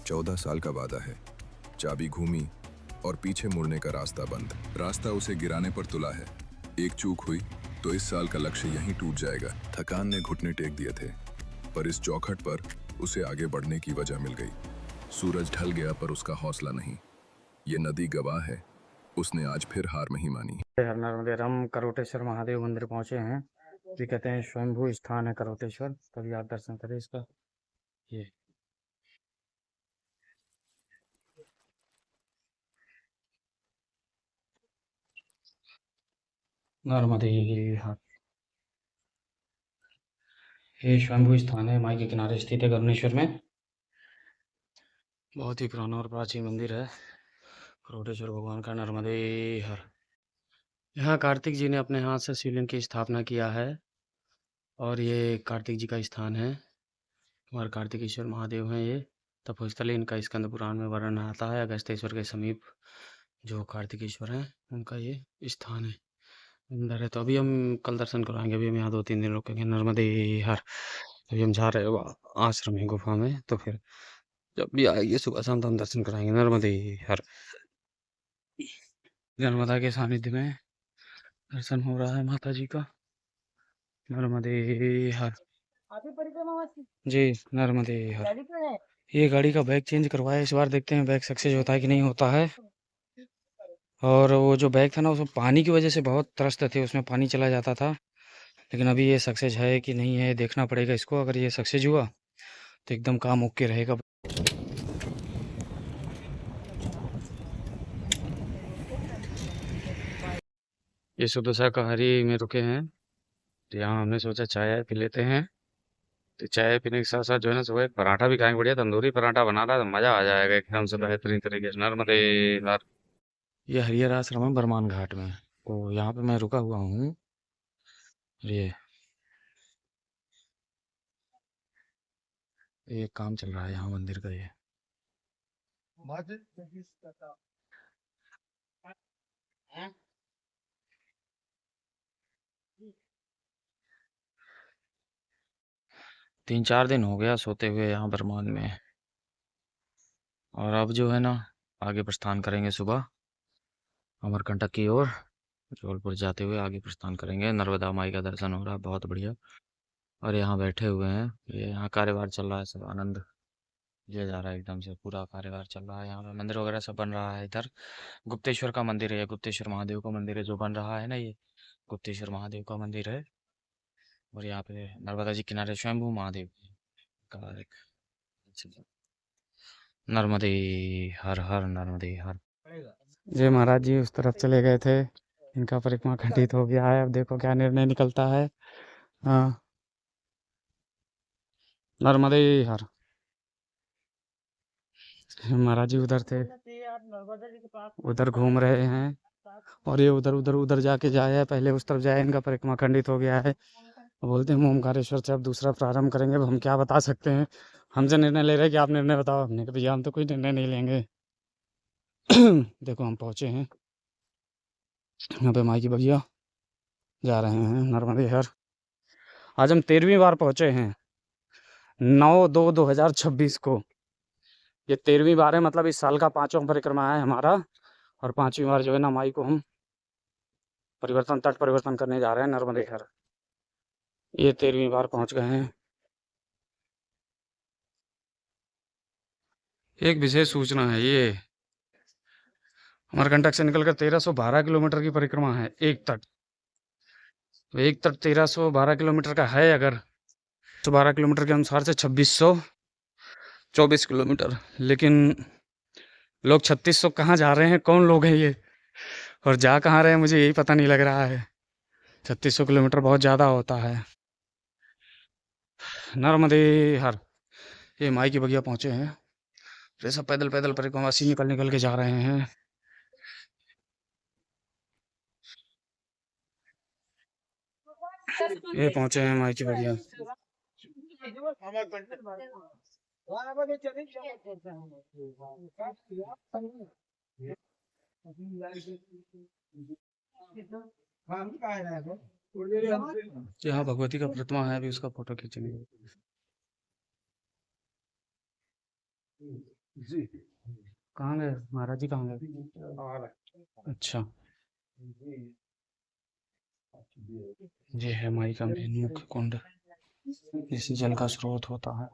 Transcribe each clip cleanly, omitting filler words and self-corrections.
14 साल का वादा है। चाबी घूमी और पीछे मुड़ने का रास्ता बंद। रास्ता उसे गिराने पर तुला है। एक चूक हुई तो इस साल का लक्ष्य यहीं टूट जाएगा। थकान ने घुटने टेक दिए थे, पर इस चौखट पर उसे आगे बढ़ने की वजह मिल गई। सूरज ढल गया पर उसका हौसला नहीं। ये नदी गवाह है, उसने आज फिर हार नहीं मानी। हर नर्मदे हम करोटेश्वर महादेव मंदिर पहुंचे हैं। ये कहते हैं स्वयंभू स्थान है करोटेश्वर, तभी आप दर्शन करें इसका। ये नर्मदे हर, ये स्वयंभू स्थान है, माई के किनारे स्थित है करुणेश्वर में। बहुत ही पुराना और प्राचीन मंदिर है करोटेश्वर भगवान का, नर्मदे हर। यहाँ कार्तिक जी ने अपने हाथ से शिवलिंग की स्थापना किया है और ये कार्तिक जी का स्थान है। हमारे कार्तिकेश्वर महादेव हैं ये। तपोस्थली इनका स्कंद पुराण में वर्णन आता है। अगस्तेश्वर के समीप जो कार्तिकेश्वर हैं उनका ये स्थान है, अंदर है। तो अभी हम कल दर्शन कराएंगे। अभी हम यहाँ 2-3 दिन रुकेंगे नर्मदे हर। अभी हम जा रहे हैं आश्रम में, गुफा में। तो फिर जब भी आएंगे सुबह शाम तो हम दर्शन कराएंगे नर्मदे हर। नर्मदा के सानिध्य में दर्शन हो रहा है माता जी का। नर्मदे हर जी, नर्मदे हर। ये गाड़ी का बैग चेंज करवाया इस बार, देखते हैं बैग सक्सेस होता है कि नहीं होता है। और वो जो बैग था ना, उसमें पानी की वजह से बहुत त्रस्त थे, उसमें पानी चला जाता था। लेकिन अभी ये सक्सेस है कि नहीं है देखना पड़ेगा इसको। अगर ये सक्सेस हुआ तो एकदम काम ओके रहेगा। ये शुद्ध शाकाहारी में रुके हैं, तो यहाँ हमने सोचा चाय पी लेते हैं। तो चाय पीने के साथ साथ जो है ना, सुबह एक पराठा भी खाएंगे। बढ़िया तंदूरी पराठा बना था, तो मजा आ जाएगा एकदम से बेहतरीन तरीके से। नर्मदे हर। ये हरिहर आश्रम है बरमान घाट में, तो यहाँ पे मैं रुका हुआ हूँ। ये काम चल रहा है यहाँ मंदिर का। ये 3-4 दिन हो गया सोते हुए यहाँ बरमान में। और अब जो है ना, आगे प्रस्थान करेंगे सुबह अमरकंटक की ओर। जबलपुर जाते हुए आगे प्रस्थान करेंगे। नर्मदा माई का दर्शन हो रहा है, बहुत बढ़िया। और यहाँ बैठे हुए हैं, ये यहाँ कार्यवार चल रहा है, सब आनंद लिया जा रहा है एकदम से। पूरा कार्यवार चल रहा है यहाँ पे, मंदिर वगैरह सब बन रहा है। इधर गुप्तेश्वर का मंदिर है, गुप्तेश्वर महादेव का मंदिर है जो बन रहा है ना, ये गुप्तेश्वर महादेव का मंदिर है। और यहाँ पे नर्मदा जी किनारे स्वयंभू महादेव का एक, नर्मदे हर हर, नर्मदे हर। जय महाराज जी उस तरफ चले गए थे, इनका परिक्रमा खंडित हो गया है। अब देखो क्या निर्णय निकलता है। हाँ, नर्मदे हर। महाराज जी उधर थे, उधर घूम रहे हैं। और ये उधर उधर उधर जाके जाया है, पहले उस तरफ जाए, इनका परिक्रमा खंडित हो गया है। बोलते हैं ओमकारेश्वर से अब दूसरा प्रारंभ करेंगे। अब हम क्या बता सकते हैं, हमसे निर्णय ले रहे हैं कि आप निर्णय बताओ। हमने कहा भैया हम तो कोई निर्णय नहीं लेंगे। देखो हम पहुंचे हैं यहाँ पे, माई की बगिया जा रहे हैं नर्मदे हर। आज हम 13वीं बार पहुंचे हैं, 9/2/2026 को। ये 13वीं बार है, मतलब इस साल का 5वां परिक्रमा है हमारा। और 5वीं बार जो है ना, माई को हम परिवर्तन, तट परिवर्तन करने जा रहे हैं नर्मदे हर। ये 13वीं बार पहुंच गए हैं। एक विशेष सूचना है, ये अमरकंटक से निकलकर 1312 किलोमीटर की परिक्रमा है एक तट। तो एक तट 1312 किलोमीटर का है, अगर 112 किलोमीटर के अनुसार से 2624 किलोमीटर। लेकिन लोग 3600 कहाँ जा रहे हैं, कौन लोग हैं ये, और जा कहाँ रहे हैं, मुझे यही पता नहीं लग रहा है। 3600 किलोमीटर बहुत ज़्यादा होता है। नर्मदे हर। ये माई की बगिया पहुंचे हैं। ये सब पैदल पैदल परिक्रमावासी निकल निकल के जा रहे हैं। ये पहुंचे हैं माई की बगिया। यहाँ भगवती का प्रतिमा है, अभी उसका फोटो खींचेंगे। कहाँ गए महाराज जी, कहाँ गए? अच्छा, ये है माई का मेन मुख्य कुंड, जिससे जल का स्रोत होता है।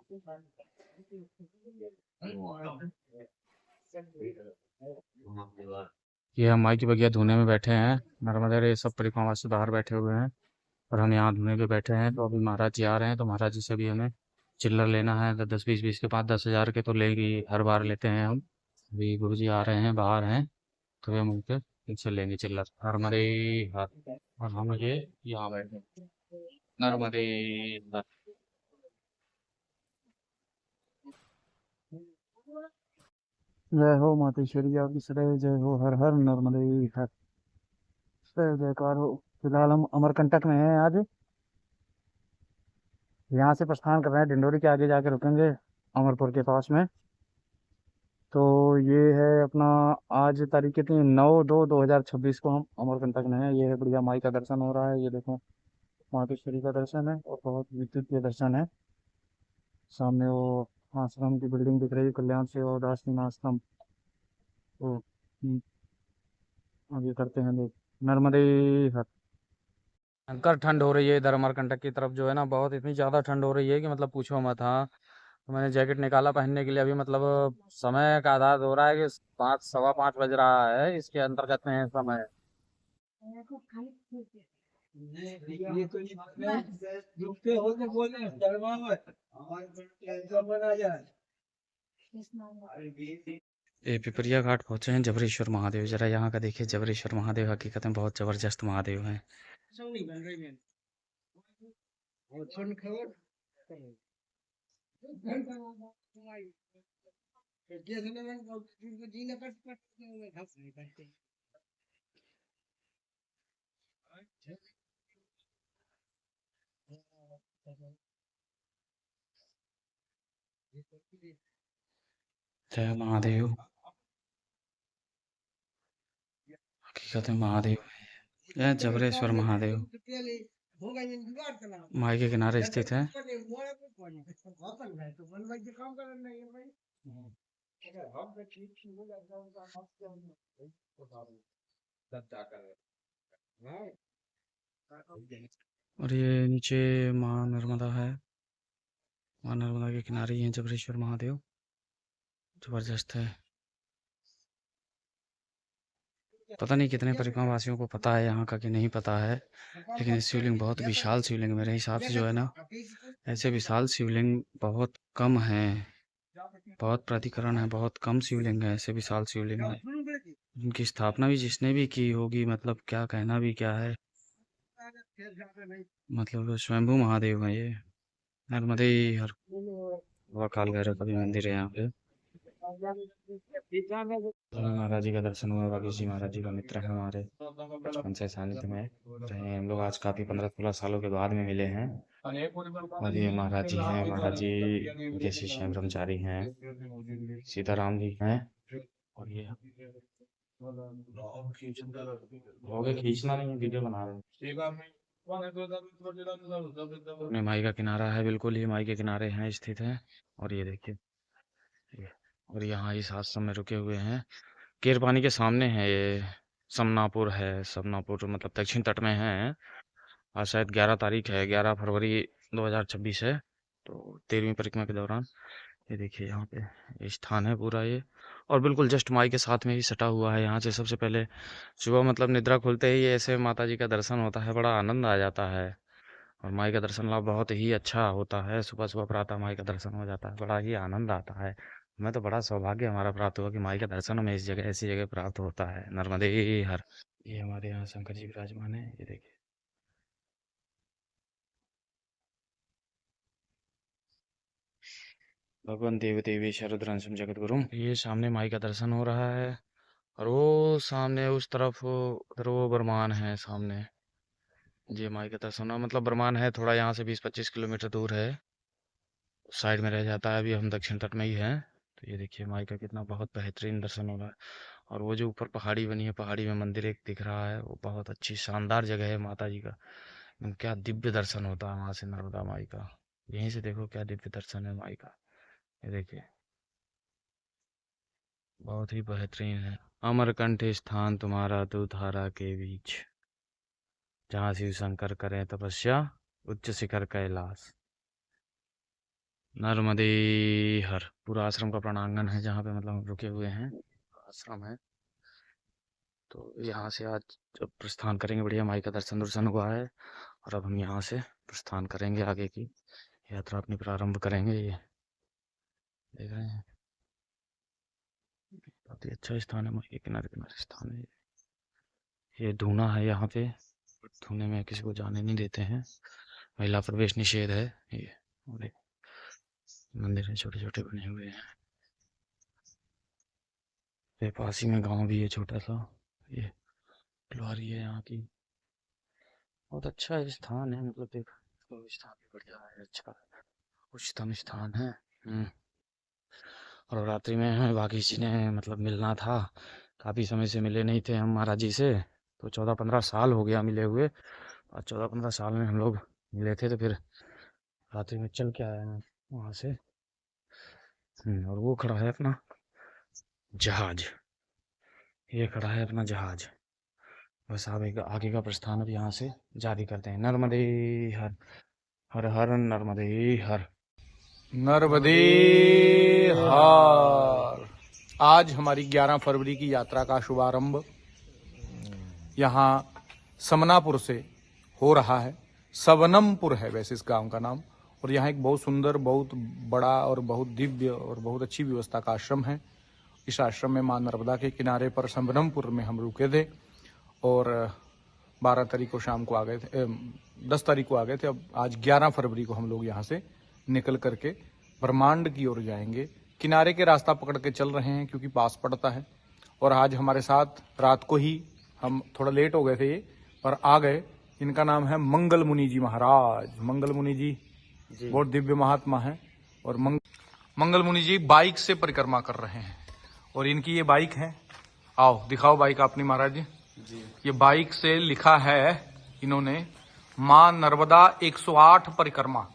ये हम माई की बगिया धोने में बैठे हैं। नर्मदा रे सब परिक्रमा से बाहर बैठे हुए हैं और हम यहाँ धोने पे बैठे हैं। तो अभी महाराज जी आ रहे हैं, तो महाराज जी से भी हमें चिल्लर लेना है। तो 10 20 20 के 5 10 हज़ार के तो लेंगे ही, हर बार लेते हैं हम। अभी गुरु जी आ रहे हैं, बाहर हैं, तो हम उनके इनसे लेंगे चिल्लर। नर्मदे हर। और हम ये यहाँ बैठे, नर्मदे हर। जय हो मातेश्वरी आपकी सदैव जय हो, हर हर नर्मदे हर। जय जयकार हो। फिलहाल हम अमरकंटक में हैं आज। यहाँ से प्रस्थान कर रहे हैं, डिंडोरी के आगे जाके रुकेंगे, अमरपुर के पास में। तो ये है अपना, आज तारीख कितनी, 9/2/2026 को हम अमरकंटक में हैं। ये है बढ़िया, माई का दर्शन हो रहा है, ये देखो मातेश्वरी का दर्शन है और बहुत विद्युत के दर्शन है। सामने वो आश्रम की बिल्डिंग दिख रही है, कल्याण सेवा उदासीन आश्रम। तो आगे करते हैं लोग, नर्मदे हर। भयंकर ठंड हो रही है इधर अमरकंटक की तरफ, जो है ना, बहुत इतनी ज़्यादा ठंड हो रही है कि मतलब पूछो मत। हाँ, तो मैंने जैकेट निकाला पहनने के लिए, अभी मतलब समय का आधार हो रहा है कि 5 सवा 5 बज रहा है, इसके अंतर्गत में है समय। ये पिपरिया घाट पहुंचे हैं, जबरेश्वर महादेव। जरा यहाँ का देखिए, जबरेश्वर महादेव हकीकत में बहुत जबरदस्त महादेव हैं। जय महादेव, हकीकत में महादेव है। यह जबरेश्वर महादेव माई के किनारे स्थित है। और ये नीचे माँ नर्मदा है, माँ नर्मदा के किनारे ही है जबरेश्वर महादेव। जबरदस्त है। पता नहीं कितने परिक्रमा वासियों को पता है यहाँ का कि नहीं पता है, लेकिन ये शिवलिंग बहुत विशाल शिवलिंग है। मेरे हिसाब से जो है ना, ऐसे विशाल शिवलिंग बहुत कम है, बहुत प्राधिकरण है, बहुत कम शिवलिंग है ऐसे विशाल शिवलिंग है। इनकी स्थापना भी जिसने भी की होगी, मतलब क्या कहना भी क्या है, मतलब स्वयंभू महादेव है ये। नर्मदे हर। बाबा काल भैरव का भी मंदिर है यहाँ पे। महाराज जी का दर्शन हुआ। बाकी जी महाराज जी का मित्र है हमारे, बचपन से सानिध्य में रहे हैं हम लोग। आज काफी 15 16 सालों के बाद में मिले हैं। और ये महाराज जी हैं, महाराज जी के शिष्य हैं, ब्रह्मचारी हैं, सीताराम जी हैं। और ये हो गए, खींचना नहीं है, वीडियो बना रहे हैं। अपने माई का किनारा है, बिल्कुल ही माई के किनारे हैं, स्थित है। और ये देखिए, ये, और यहाँ इस आश्रम में रुके हुए हैं। केरपानी के सामने है ये, समनापुर है, समनापुर मतलब दक्षिण तट में है। आज शायद 11 तारीख है, 11 फरवरी 2026 है, तो 13वीं परिक्रमा के दौरान। ये देखिए यहाँ पे ये स्थान है पूरा ये, और बिल्कुल जस्ट माई के साथ में ही सटा हुआ है। यहाँ से सबसे पहले सुबह मतलब निद्रा खुलते ही ऐसे माता जी का दर्शन होता है, बड़ा आनंद आ जाता है। और माई का दर्शन लाभ बहुत ही अच्छा होता है। सुबह सुबह प्रातः माई का दर्शन हो जाता है, बड़ा ही आनंद आता है। हमें तो बड़ा सौभाग्य हमारा प्राप्त हुआ कि माई का दर्शन हमें इस जगह, ऐसी जगह प्राप्त होता है। नर्मदे हर। ये हमारे यहाँ शंकर जी विराजमान है, ये देखिए। भगवान देव देवी शरद्रंशम जगत गुरु। ये सामने माई का दर्शन हो रहा है, और वो सामने उस तरफ उधर वो बरमान है सामने। ये माई का दर्शन मतलब बरमान है थोड़ा यहाँ से 20 25 किलोमीटर दूर है, साइड में रह जाता है। अभी हम दक्षिण तट में ही हैं। तो ये देखिए माई का कितना बहुत बेहतरीन दर्शन हो रहा है। और वो जो ऊपर पहाड़ी बनी है, पहाड़ी में मंदिर एक दिख रहा है, वो बहुत अच्छी शानदार जगह है माता जी का। क्या दिव्य दर्शन होता है वहां से नर्मदा माई का। यहीं से देखो क्या दिव्य दर्शन है माई का, ये देखिए। बहुत ही बेहतरीन है। अमरकंठ स्थान तुम्हारा दुधारा के बीच, जहाँ शिव शंकर करें तपस्या, उच्च शिखर कैलाश। नर्मदे हर पूरा आश्रम का प्रांगण है जहाँ पे मतलब हम रुके हुए हैं, आश्रम है। तो यहाँ से आज जब प्रस्थान करेंगे, बढ़िया माई का दर्शन दुर्शन हुआ है और अब हम यहाँ से प्रस्थान करेंगे, आगे की यात्रा अपनी प्रारंभ करेंगे। ये देख रहे हैं, बहुत ही अच्छा स्थान है, माई के किनारे किनारे स्थान है। ये धूना है यहाँ पे, धूने में किसी को जाने नहीं देते हैं, महिला प्रवेश निषेध है। ये और ये मंदिर है, छोटे छोटे बने हुए हैं। ये पास ही में गांव भी है छोटा सा, ये लुहारी है यहाँ की। बहुत अच्छा स्थान है, मतलब देख, तो स्थान भी बढ़िया है, अच्छा है, उच्चतम स्थान है। और रात्रि में हमें बाकी जी ने मतलब मिलना था, काफ़ी समय से मिले नहीं थे हम महाराज जी से, तो 14-15 साल हो गया मिले हुए, और 14-15 साल में हम लोग मिले थे, तो फिर रात्रि में चल के आया मैं वहाँ से। और वो खड़ा है अपना जहाज, ये खड़ा है अपना जहाज। बस आगे का प्रस्थान अब यहाँ से जारी करते हैं। नर्मदे हर, हर हर नर्मदे हर। नर्मदे हर। आज हमारी 11 फरवरी की यात्रा का शुभारंभ यहाँ समनापुर से हो रहा है। सवनमपुर है वैसे इस गांव का नाम, और यहाँ एक बहुत सुंदर, बहुत बड़ा और बहुत दिव्य और बहुत अच्छी व्यवस्था का आश्रम है। इस आश्रम में माँ नर्मदा के किनारे पर सवनमपुर में हम रुके थे, और 12 तारीख को शाम को आ गए थे, 10 तारीख को आ गए थे। अब आज 11 फरवरी को हम लोग यहाँ से निकल करके ब्रह्मांड की ओर जाएंगे। किनारे के रास्ता पकड़ के चल रहे हैं क्योंकि पास पड़ता है। और आज हमारे साथ रात को ही, हम थोड़ा लेट हो गए थे ये, पर आ गए। इनका नाम है मंगल मुनि जी महाराज। मंगल मुनि जी बहुत दिव्य महात्मा है। और मंगल मुनि जी बाइक से परिक्रमा कर रहे हैं, और इनकी ये बाइक है। आओ दिखाओ बाइक अपनी महाराज जी। ये बाइक से लिखा है इन्होंने माँ नर्मदा 108 परिक्रमा।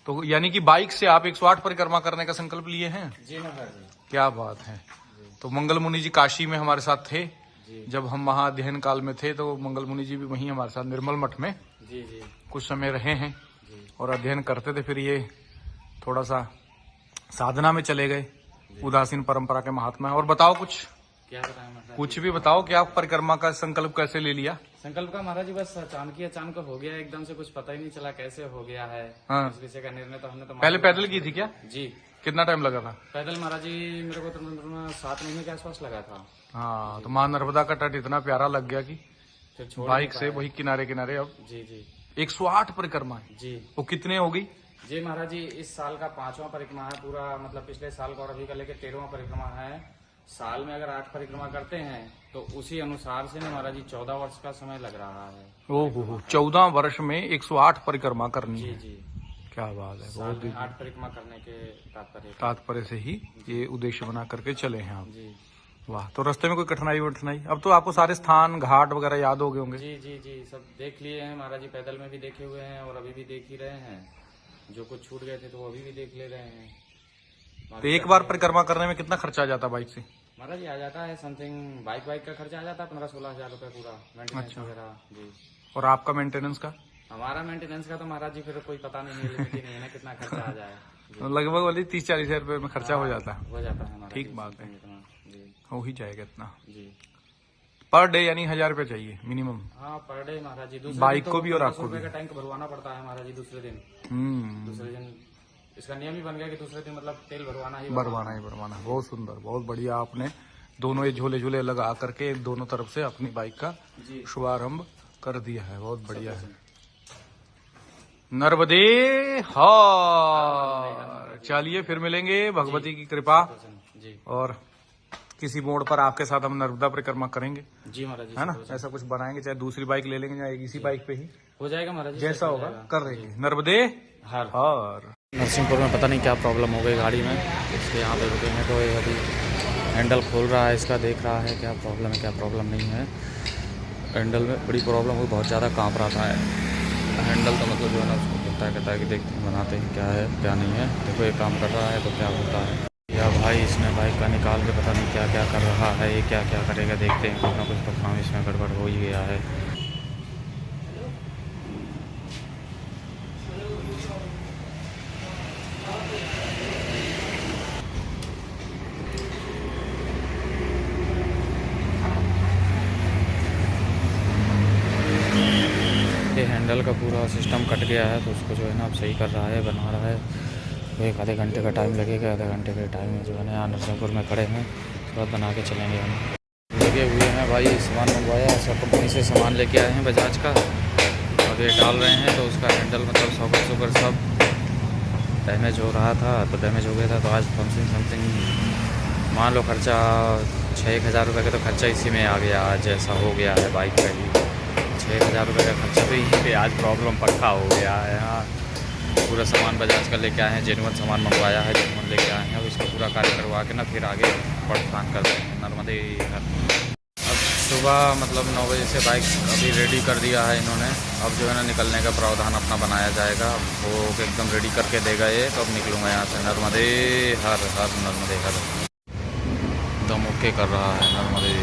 तो यानी कि बाइक से आप 108 परिक्रमा करने का संकल्प लिए हैं? जी महाराज जी। क्या बात है। तो मंगल मुनि जी काशी में हमारे साथ थे, जब हम वहाँ अध्ययन काल में थे, तो मंगल मुनि जी भी वहीं हमारे साथ निर्मल मठ में कुछ समय रहे हैं और अध्ययन करते थे। फिर ये थोड़ा सा साधना में चले गए, उदासीन परंपरा के महात्मा है। और बताओ कुछ, क्या बताएं महाराज? कुछ भी बताओ, क्या परिक्रमा का संकल्प कैसे ले लिया? संकल्प का महाराज जी बस अचानक हो गया, एकदम से कुछ पता ही नहीं चला कैसे हो गया है। हाँ। इस विषय का निर्णय तो हमने तो पहले पैदल की थी क्या? जी। कितना टाइम लगा था? पैदल महाराज जी मेरे को तो 7 महीने के आसपास लगा था। हाँ, तो माँ नर्मदा का तट इतना प्यारा लग गया कि फिर छोड़ बाइक से वही किनारे किनारे अब जी जी 108 परिक्रमा है। जी वो कितने हो गई? जी महाराज जी, इस साल का 5वां परिक्रमा है पूरा, मतलब पिछले साल का और अभी का लेके 13वां परिक्रमा है। साल में अगर 8 परिक्रमा करते हैं तो उसी अनुसार से महाराज जी 14 वर्ष का समय लग रहा है। ओहो, 14 वर्ष में 108 परिक्रमा करनी जी है। जी, क्या बात है। साल बहुत में 8 परिक्रमा करने के तात्पर्य से ही ये उद्देश्य बना करके चले हैं आप। जी। वाह। तो रास्ते में कोई कठिनाई वठिनाई? अब तो आपको सारे स्थान घाट वगैरह याद हो गए होंगे। जी जी जी, सब देख लिए हैं महाराज जी, पैदल में भी देखे हुए हैं और अभी भी देख ही रहे हैं। जो कुछ छूट गए थे तो वो अभी भी देख ले रहे हैं। तो एक बार परिक्रमा करने में कितना खर्चा आ जाता बाइक से? महाराज जी आ जाता है समथिंग, बाइक का खर्चा आ जाता है 15-16 हजार रुपए पूरा, मेंटेनेंस अच्छा। वगैरह। जी। और आपका मेंटेनेंस का? हमारा मेंटेनेंस का तो महाराज जी फिर कोई पता नहीं है, लिमिट ही नहीं है ना कितना खर्चा आ जाए। तो लगभग वाली 30-40 हजार रुपए में खर्चा हो जाता है। हो जाता है महाराज ठीक जी, बात है। इतना। जी हो ही जाएगा इतना जी। पर डे, यानी 1000 रुपए चाहिए मिनिमम। हाँ पर डे महाराज जी। दूसरे बाइक दिन को तो भी और 10 आपको रुपए भी। का टैंक भरवाना पड़ता है महाराज जी दूसरे दिन। दूसरे दिन इसका नियम ही बन गया कि दूसरे दिन मतलब तेल भरवाना ही भरवाना। बहुत सुंदर, बहुत बढ़िया। आपने दोनों ये झोले झूले लगा करके दोनों तरफ से अपनी बाइक का शुभारंभ कर दिया है। बहुत बढ़िया है। नर्मदे हर। चलिए फिर मिलेंगे भगवती की कृपा, जी। और किसी मोड़ पर आपके साथ हम नर्मदा परिक्रमा करेंगे, जी महाराज जी, है ना। ऐसा कुछ बनाएंगे, चाहे दूसरी बाइक ले लेंगे या इसी बाइक पे ही हो जाएगा महाराज जी, जैसा होगा कर लेंगे। नर्मदे हर। हर। नरसिंहपुर में पता नहीं क्या प्रॉब्लम हो गई गाड़ी में, इसके यहाँ पे रुके हैं। तो ये अभी हैंडल खोल रहा है, इसका देख रहा है क्या प्रॉब्लम है क्या प्रॉब्लम नहीं है। हैंडल में बड़ी प्रॉब्लम हुई, बहुत ज़्यादा काँप रहा था हैंडल। तो मतलब जो है ना उसको कहता है कि देखते हैं बनाते हैं क्या है क्या नहीं है। देखो ये काम कर रहा है तो क्या होता है। मेरा भाई इसमें बाइक का निकाल के पता नहीं क्या क्या कर रहा है। ये क्या क्या करेगा देखते हैं, कुछ ना कुछ तो काम इसमें गड़बड़ हो ही गया है। ये हैंडल का पूरा सिस्टम कट गया है, तो उसको जो है ना अब सही कर रहा है, बना रहा है। तो एक आधे घंटे का टाइम लगेगा। आधे घंटे के टाइम में जो है ना यहाँ नरसिंहपुर में खड़े हैं, उसके बाद बना के चलेंगे हम। लगे हुए हैं भाई, सामान मंगवाया, सब कंपनी से सामान लेके आए हैं बजाज का। अब ये डाल रहे हैं, तो उसका हैंडल मतलब सॉकेट सुकर सब डैमेज हो रहा था, तो डैमेज हो गया था। तो आज समथिंग मान लो खर्चा 6-1 हज़ार रुपये का तो खर्चा इसी में आ गया। आज ऐसा हो गया है बाइक का ही 6-1 हज़ार रुपये का खर्चा, तो यहीं पे आज प्रॉब्लम पक्का हो गया है। हाँ, पूरा सामान बजाज का लेके आए हैं, जेनुअन सामान मंगवाया है, जेनुअन लेके आए हैं। अब इसका पूरा कार्य करवा के ना फिर आगे प्रस्थान करते हैं नर्मदे घर। अब सुबह मतलब 9 बजे से बाइक अभी रेडी कर दिया है इन्होंने। अब जो है ना निकलने का प्रावधान अपना बनाया जाएगा। वो एकदम रेडी करके देगा ये, तो अब निकलूँगा यहाँ से। नर्मदे हर हर नर्मदे हर एकदम ओके कर रहा है नर्मदे।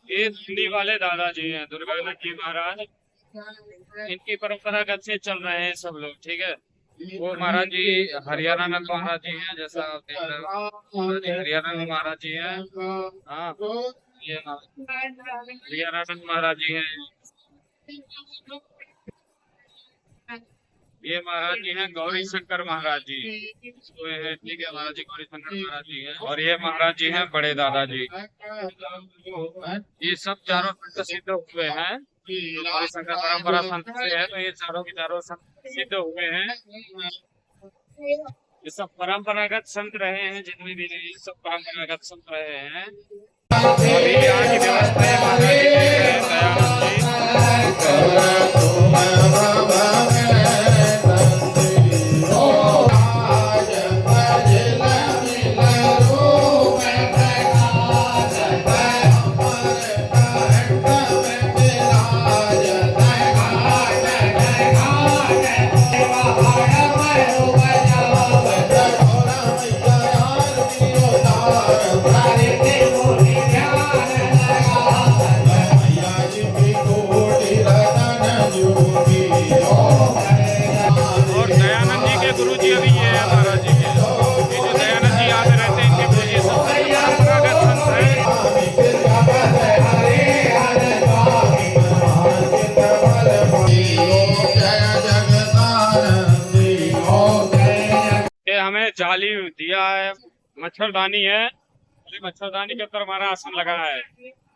ये दिल्ली वाले दादाजी हैं, दुर्गानाथ जी महाराज। इनकी परंपरागत से चल रहे हैं सब लोग, ठीक है। वो महाराज जी हरियाणा नंद महाराज जी हैं, जैसा आप देख रहे हो। हरियाणा नंद महाराज जी हैं। हाँ, ये हरियाणा नंद महाराज जी हैं। ये महाराज जी हैं गौरी शंकर महाराज जी, तो ये ठीक है। महाराज जी गौरी शंकर महाराज जी हैं, और ये महाराज जी हैं बड़े दादाजी। ये सब चारों संत सिद्ध हुए हैं, गौरी शंकर परंपरा संत से है, तो ये चारों के चारों संत सिद्ध हुए हैं। ये सब परंपरागत संत रहे हैं, जितने भी ये सब परंपरागत संत रहे हैं। अभी यहाँ की व्यवस्था है, महाराज जी देख रहे हैं, दयानंद जी। और दयानंद जी के गुरु जी अभी ये है महाराज जी के। ये जो दयानंद जी यहाँ पे रहते हैं, इनके गुरु जी सब परंपरागत संत हैं। ये हमें जाली दिया है, मच्छरदानी है। मच्छरदानी के ऊपर हमारा आसन लगा है।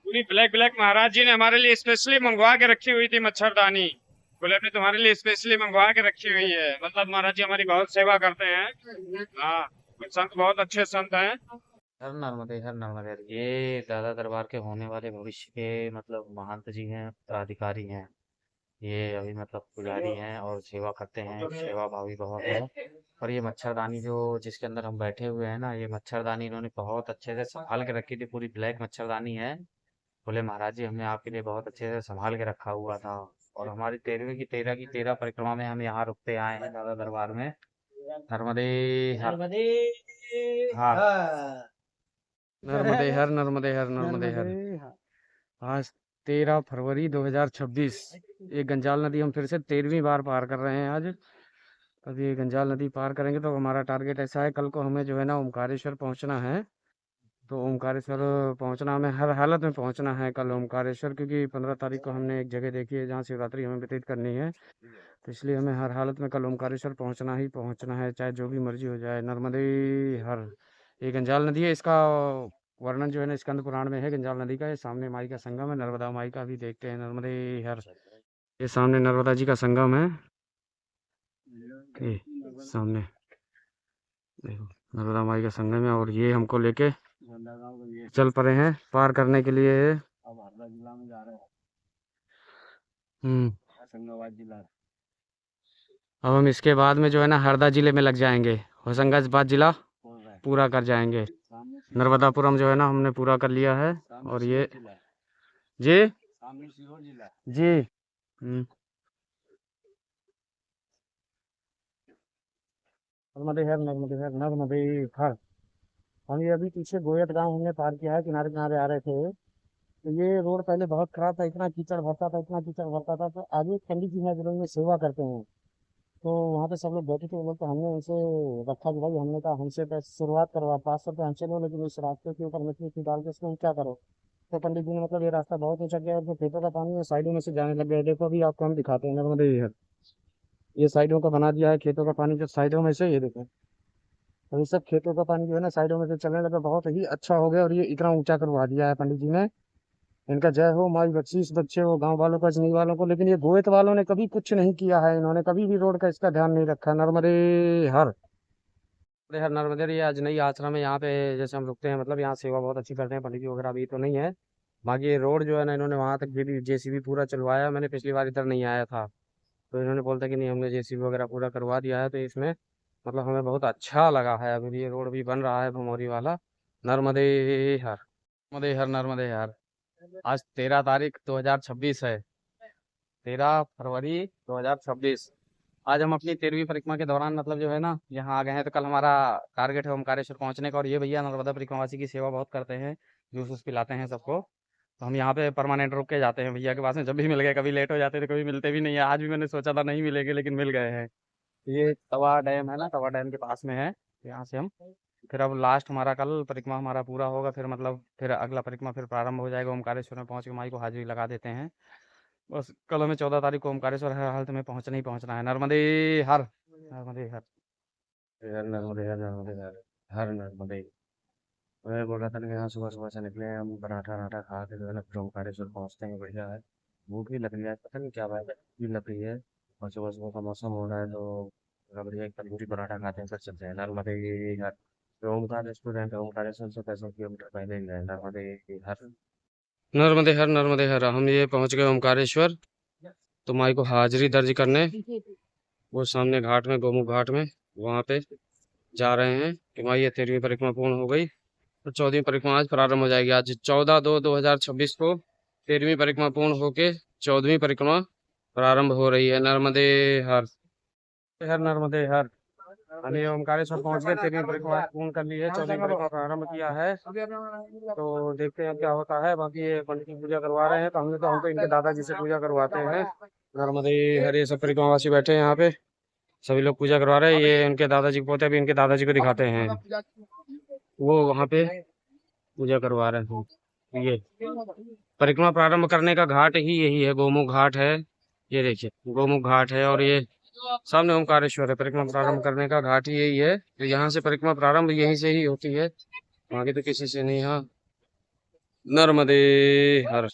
पूरी ब्लैक ब्लैक महाराज जी ने हमारे लिए स्पेशली मंगवा के रखी हुई थी मच्छरदानी। बोले अपने तुम्हारे लिए स्पेशली मंगवा के रखी हुई है। मतलब महाराज जी हमारी बहुत सेवा करते हैं। हाँ, संत बहुत अच्छे संत हैं। हर नर्मदे हर नर्मदे। ये दादा दरबार के होने वाले भविष्य के मतलब महंत जी हैं, प्राधिकारी हैं। ये अभी मतलब पुजारी हैं और सेवा करते हैं, सेवा भावी बहुत है। और ये मच्छरदानी जो जिसके अंदर हम बैठे हुए हैं ना, ये मच्छरदानी इन्होंने बहुत अच्छे से संभाल के रखी थी। पूरी ब्लैक मच्छरदानी है। बोले महाराज जी हमने आपके लिए बहुत अच्छे से संभाल के रखा हुआ था। और हमारी 13 परिक्रमा में हम यहाँ रुकते आए हैं दादा दरबार में। नर्मदे हर हाँ नर्मदे हर नर्मदे हर नर्मदे हर। आज 13 फरवरी 2026। ये गंजाल नदी हम फिर से 13वीं बार पार कर रहे हैं आज। अब ये गंजाल नदी पार करेंगे तो हमारा टारगेट ऐसा है, कल को हमें जो है ना ओमकारेश्वर पहुंचना है। तो ओमकारेश्वर पहुंचना, हमें हर हालत में पहुंचना है कल ओमकारेश्वर, क्योंकि 15 तारीख को हमने एक जगह देखी है जहाँ शिवरात्रि हमें व्यतीत करनी है। तो इसलिए हमें हर हालत में कल ओमकारेश्वर पहुंचना ही पहुंचना है, चाहे जो भी मर्जी हो जाए। नर्मदे हर, ये गंजाल नदी है, इसका वर्णन जो है ना स्कंद पुराण में है गंजाल नदी का। ये सामने माई का संगम है, नर्मदा माई का भी देखते हैं। नर्मदे हर, ये सामने नर्मदा जी का संगम है। सामने देखो नर्मदा माई का संगम है, और ये हमको लेके चल पड़े हैं पार करने के लिए। अब हरदा जिला में जा रहे हैं। जिला। अब हम इसके बाद में जो है ना हरदा जिले में लग जाएंगे, होशंगाबाद जिला पूरा कर जाएंगे। नर्मदापुरम जो है ना हमने पूरा कर लिया है। और ये जी जी नर्मदे हर, नर्मदे हर, नर्मदे हर। हम ये अभी पीछे गोयत गांव हमने पार किया है, किनारे किनारे आ रहे थे। तो ये रोड पहले बहुत खराब था, इतना कीचड़ भरता था, इतना कीचड़ भरता था। तो आगे पंडित जी हैं जो लोग ये सेवा करते हैं, तो वहाँ पे सब लोग बैठे थे। वो लोग, तो हमने उनसे रखा कि भाई, हमने कहा हमसे पैसे शुरुआत करवा, 500 रुपये हमसे लो, लेकिन इस रास्ते के ऊपर मिट्टी उट्टी डाल के इसको हम क्या करो। तो पंडित जी ने मतलब ये रास्ता बहुत ऊंचा गया, और जो खेतों का पानी है साइडों में से जाने लग गया। देखो अभी आपको हम दिखाते हैं नर्मदे हर, ये साइडों का बना दिया है खेतों का पानी जो साइडों में से, ये देखो अभी सब खेतों का पानी जो है ना साइडों में से चलने लगा, बहुत ही अच्छा हो गया। और ये इतना ऊंचा करवा दिया है पंडित जी ने, इनका जय हो। माई बख्शीश बच्चे हो गांव वालों को, अजनी वालों को। लेकिन ये गोयत वालों ने कभी कुछ नहीं किया है, इन्होंने कभी भी रोड का इसका ध्यान नहीं रखा। नर्मदे हर, अरे हर नर्मदे। ये आज नई आश्रम है यहाँ पे, जैसे हम रुकते हैं, मतलब यहाँ सेवा बहुत अच्छी करते हैं पंडित जी वगैरह। अभी तो नहीं है, बाकी ये रोड जो है ना इन्होंने वहाँ तक जेसीबी पूरा चलवाया। मैंने पिछली बार इधर नहीं आया था, तो इन्होंने बोलता कि नहीं हमने जेसीबी वगैरह पूरा करवा दिया है। तो इसमें मतलब हमें बहुत अच्छा लगा है। अभी ये रोड भी बन रहा है भमोरी वाला। नर्मदे हर, नर्मदे हर, नर्मदे हर। आज 13 तारीख 2026 है, 13 फरवरी 2026। आज हम अपनी 13वीं परिक्रमा के दौरान मतलब जो है ना यहाँ आ गए हैं। तो कल हमारा टारगेट है ओमकारेश्वर पहुंचने का। और ये भैया नर्मदा परिक्रमावासी की सेवा बहुत करते हैं, जूस वूस पिलाते हैं सबको। तो हम यहाँ पे परमानेंट रुक के जाते हैं भैया के पास में, जब भी मिल गए। कभी लेट हो जाते थे, कभी मिलते भी नहीं है। आज भी मैंने सोचा था नहीं मिलेंगे, लेकिन मिल गए हैं। ये तवा डैम है ना, तवा डैम के पास में है। यहाँ से हम फिर अब लास्ट हमारा कल परिक्रमा हमारा पूरा होगा, फिर मतलब फिर अगला परिक्रमा फिर प्रारंभ हो जाएगा। ओमकारेश्वर में पहुंच के माई को हाजिरी लगा देते हैं। बस कल हमें 14 तारीख को ओमकारेश्वर हर हालत में पहुंचना ही पहुंचना है। नर्मदे हर, नर्मदे हर, हर नर्मदे हर, नर्मदे हर, हर नर्मदे। मैं बोल रहा था ना कि यहाँ सुबह सुबह से निकले हैं हम, पराठा वराठा खा के जो है ना फिर ओमकारेश्वर पहुंचते हैं। बढ़िया है, भूख भी लग रही है, पता नहीं क्या बात है, भी लग रही है। और सुबह सुबह का मौसम हो रहा है, तो बढ़िया एक तंदूरी पराठा खाते हैं, फिर चलते हैं नर्मदे हर। तो ओमकार रेस्टोरेंट है, ओमकारेश्वर से 500 किलोमीटर पहले ही है। नर्मदे हर, नर्मदे हर, नर्मदे हर। हम ये पहुंच गए ओमकारेश्वर, तो माई को हाजिरी दर्ज करने वो सामने घाट में, गोमुख घाट में, वहाँ पे जा रहे हैं कि माई ये 13वीं परिक्रमा पूर्ण हो गई। तो 14वीं परिक्रमा आज प्रारंभ हो जाएगी। आज 14/2/2026 को 13वीं परिक्रमा पूर्ण होके 14वीं परिक्रमा प्रारंभ हो रही है। नर्मदे हर, हर नर्मदे हर। हम ये ओमकारेश्वर पहुंच गए, 13वीं परिक्रमा पूर्ण कर ली है, 14वीं परिक्रमा प्रारंभ किया है। तो देखते हैं क्या होता है। बाकी ये पंडित जी पूजा करवा रहे हैं, तो हमको इनके दादाजी से पूजा करवाते हैं। नर्मदे हर, ये सब परिक्रमावासी बैठे हैं यहाँ पे, सभी लोग पूजा करवा रहे हैं। ये उनके दादाजी को पोते, अभी इनके दादाजी को दिखाते हैं, वो वहाँ पे पूजा करवा रहे हैं। ये परिक्रमा प्रारंभ करने का घाट ही यही है, गोमुख घाट है। ये देखिए गोमुख घाट है, और ये सामने ओमकारेश्वर है। परिक्रमा प्रारंभ करने का घाट ही यही है, तो यहाँ से परिक्रमा प्रारंभ यहीं से ही होती है, आगे तो किसी से नहीं। हाँ, नर्मदे हर।